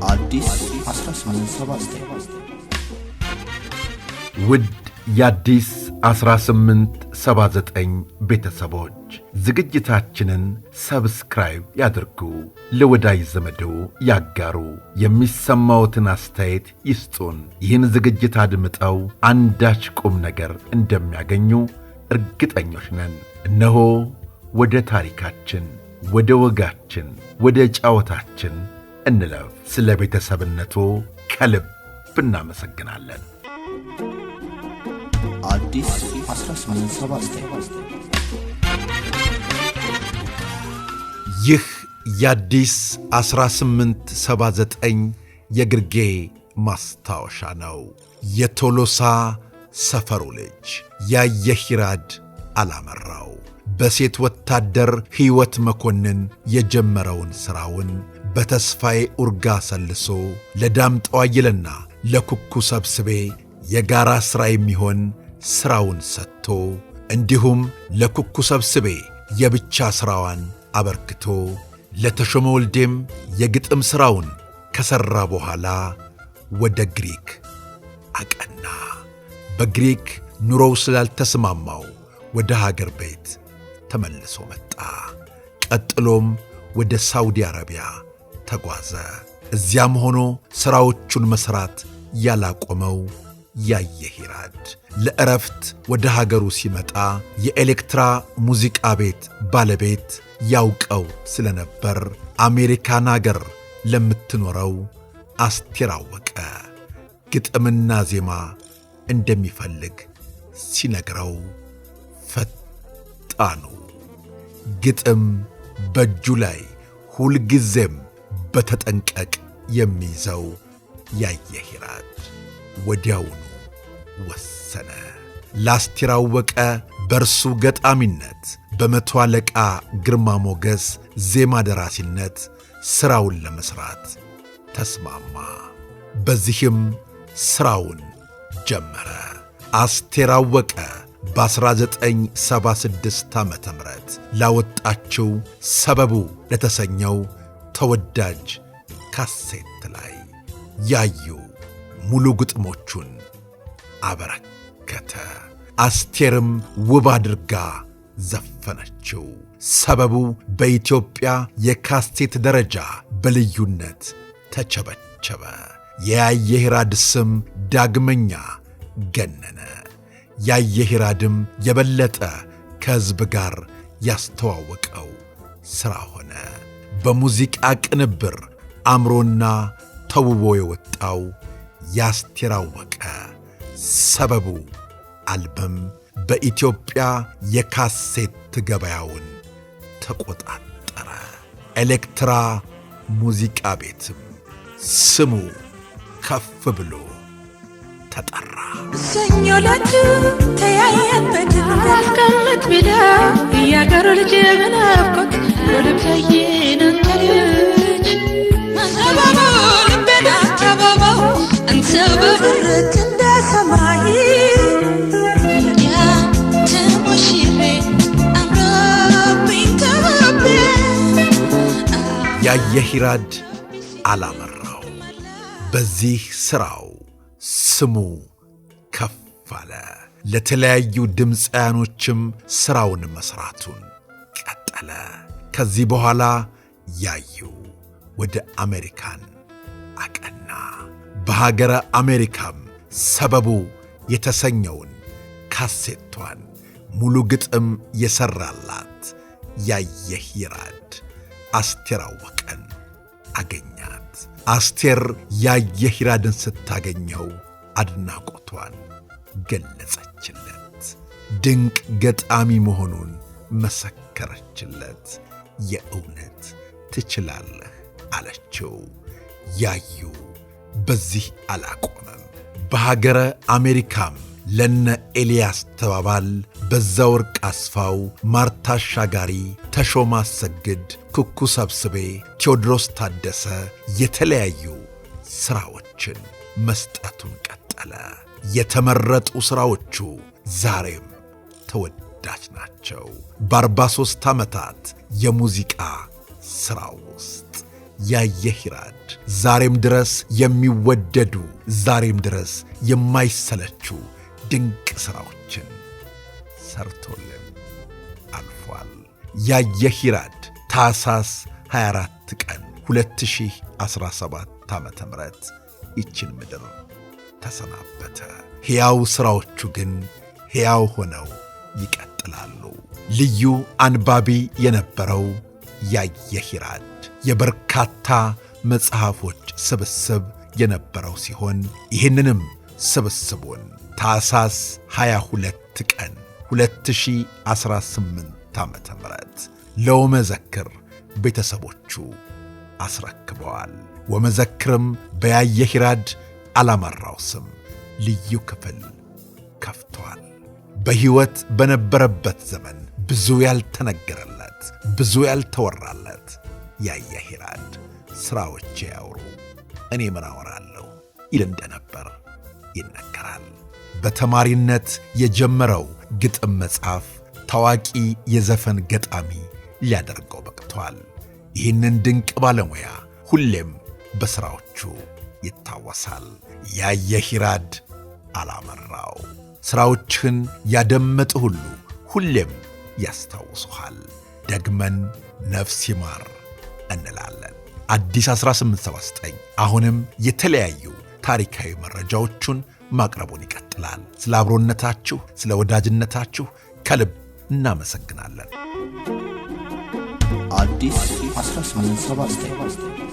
አዲስ 1879 ውድ የአዲስ 1879 ቤተሰቦች ዝግጅታችንን ሰብስክራይብ ያድርጉ፣ ለወዳጅ ዘመዶ ያጋሩ፣ የሚሰማዎትን አስተያየት ይስጡን። ይህን ዝግጅት አድምጠው አንዳች ቁም ነገር እንደሚያገኙ እርግጠኞች ነን። እነሆ ወደ ታሪካችን፣ ወደ ወጋችን፣ ወደ ጫወታችን እንለፍ። ስለ ቤተሰብነቱ ከልብ እናመሰግናለን። አዲስ 1879 ይህ የአዲስ 1879 የግርጌ ማስታወሻ ነው። የቶሎሳ ሰፈሩ ልጅ ያየሂራድ አላመራው በሴት ወታደር ሕይወት መኮንን የጀመረውን ሥራውን በተስፋዬ ኡርጋ ሰልሶ ለዳምጠው አየለና ለኩኩ ሰብስቤ የጋራ ሥራ የሚሆን ሥራውን ሰጥቶ እንዲሁም ለኩኩ ሰብስቤ የብቻ ሥራዋን አበርክቶ ለተሾመ ወልዴም የግጥም ሥራውን ከሠራ በኋላ ወደ ግሪክ አቀና። በግሪክ ኑሮው ስላልተስማማው ወደ ሀገር ቤት ተመልሶ መጣ። ቀጥሎም ወደ ሳውዲ አረቢያ ተጓዘ። እዚያም ሆኖ ሥራዎቹን መሥራት ያላቆመው ያየሂራድ ለዕረፍት ወደ ሀገሩ ሲመጣ የኤሌክትራ ሙዚቃ ቤት ባለቤት ያውቀው ስለነበር አሜሪካን አገር ለምትኖረው አስቴር አወቀ ግጥምና ዜማ እንደሚፈልግ ሲነግረው ፈጣኑ ግጥም በእጁ ላይ ሁልጊዜም በተጠንቀቅ የሚይዘው ያየሂራድ ወዲያውኑ ወሰነ። ለአስቴር አወቀ በእርሱ ገጣሚነት፣ በመቶ አለቃ ግርማ ሞገስ ዜማ ደራሲነት ሥራውን ለመሥራት ተስማማ። በዚህም ሥራውን ጀመረ። አስቴር አወቀ በ1976 ዓ.ም ላወጣችው ሰበቡ ለተሰኘው ተወዳጅ ካሴት ላይ ያዩ ሙሉ ግጥሞቹን አበረከተ። አስቴርም ውብ አድርጋ ዘፈነችው። ሰበቡ በኢትዮጵያ የካሴት ደረጃ በልዩነት ተቸበቸበ። የያየሂራድ ስም ዳግመኛ ገነነ። ያየሂራድም የበለጠ ከሕዝብ ጋር ያስተዋወቀው ሥራ ሆነ። በሙዚቃ ቅንብር አምሮና ተውቦ የወጣው የአስቴር አወቀ ሰበቡ አልበም በኢትዮጵያ የካሴት ገበያውን ተቆጣጠረ። ኤሌክትራ ሙዚቃ ቤትም ስሙ ከፍ ብሎ ተጠራ። ሰኞ ዕለት ተያየበት አስቀምጥ ብለው እያገሩ ልጅ በናፍቆት ወደብታዬን አንተ ልጅ ሰበቡ ልቤን አከበበው አንተ በብርክ እንደ ሰማይ ያ ተሞሽሬ አምሮብኝ ተውቤ። ያየሂራድ አላመራው። በዚህ ሥራው ስሙ ከፍ አለ። ለተለያዩ ድምፃያኖችም ሥራውን መሥራቱን ቀጠለ። ከዚህ በኋላ ያዩ ወደ አሜሪካን አቀና። በሀገረ አሜሪካም ሰበቡ የተሰኘውን ካሴቷን ሙሉ ግጥም የሠራላት ያየሂራድ አስቴር አወቀን አገኛት። አስቴር ያየሂራድን ስታገኘው አድናቆቷን ገለጸችለት። ድንቅ ገጣሚ መሆኑን መሰከረችለት። የእውነት ትችላለህ አለችው። ያዩ በዚህ አላቆመም። በሀገረ አሜሪካም ለነ ኤልያስ ተባባል፣ በዛወርቅ አስፋው፣ ማርታ አሻጋሪ፣ ተሾመ አሰግድ፣ ኩኩ ሰብስቤ፣ ቴዎድሮስ ታደሰ የተለያዩ ሥራዎችን መስጠቱን ቀጠለ። የተመረጡ ሥራዎቹ ዛሬም ተወዳጅ ናቸው። በ43 ዓመታት የሙዚቃ ሥራው ውስጥ ያየህ ይራድ ዛሬም ድረስ የሚወደዱ ዛሬም ድረስ የማይሰለቹ ድንቅ ሥራዎችን ሰርቶልን አልፏል። ያየህ ይራድ ታኅሳስ 24 ቀን 2017 ዓመተ ምህረት ይችን ምድር ተሰናበተ። ሕያው ሥራዎቹ ግን ሕያው ሆነው ይቀጥላሉ። ልዩ አንባቢ የነበረው ያየህ ይራድ የበርካታ መጽሐፎች ስብስብ የነበረው ሲሆን ይህንንም ስብስቡን ታኅሳስ 22 ቀን 2018 ዓመተ ምህረት ለወመዘክር ቤተሰቦቹ አስረክበዋል። ወመዘክርም በያየህ ይራድ አላመራው ስም ልዩ ክፍል ከፍቷል። በሕይወት በነበረበት ዘመን ብዙ ያልተነገረለት ብዙ ያልተወራለት ያየህ ይራድ ሥራዎቼ ያውሩ እኔ ምን አወራለሁ ይል እንደነበር ይነገራል። በተማሪነት የጀመረው ግጥም መጽሐፍ ታዋቂ የዘፈን ገጣሚ ሊያደርገው በቅቷል። ይህንን ድንቅ ባለሙያ ሁሌም በሥራዎቹ ይታወሳል። ያየህ ይራድ አላመራው ሥራዎችህን ያደመጡ ሁሉ ሁሌም ያስታውሱሃል። ደግመን ነፍስ ይማር እንላለን። አዲስ 1879 አሁንም የተለያዩ ታሪካዊ መረጃዎቹን ማቅረቡን ይቀጥላል። ስለ አብሮነታችሁ፣ ስለ ወዳጅነታችሁ ከልብ እናመሰግናለን። አዲስ 1879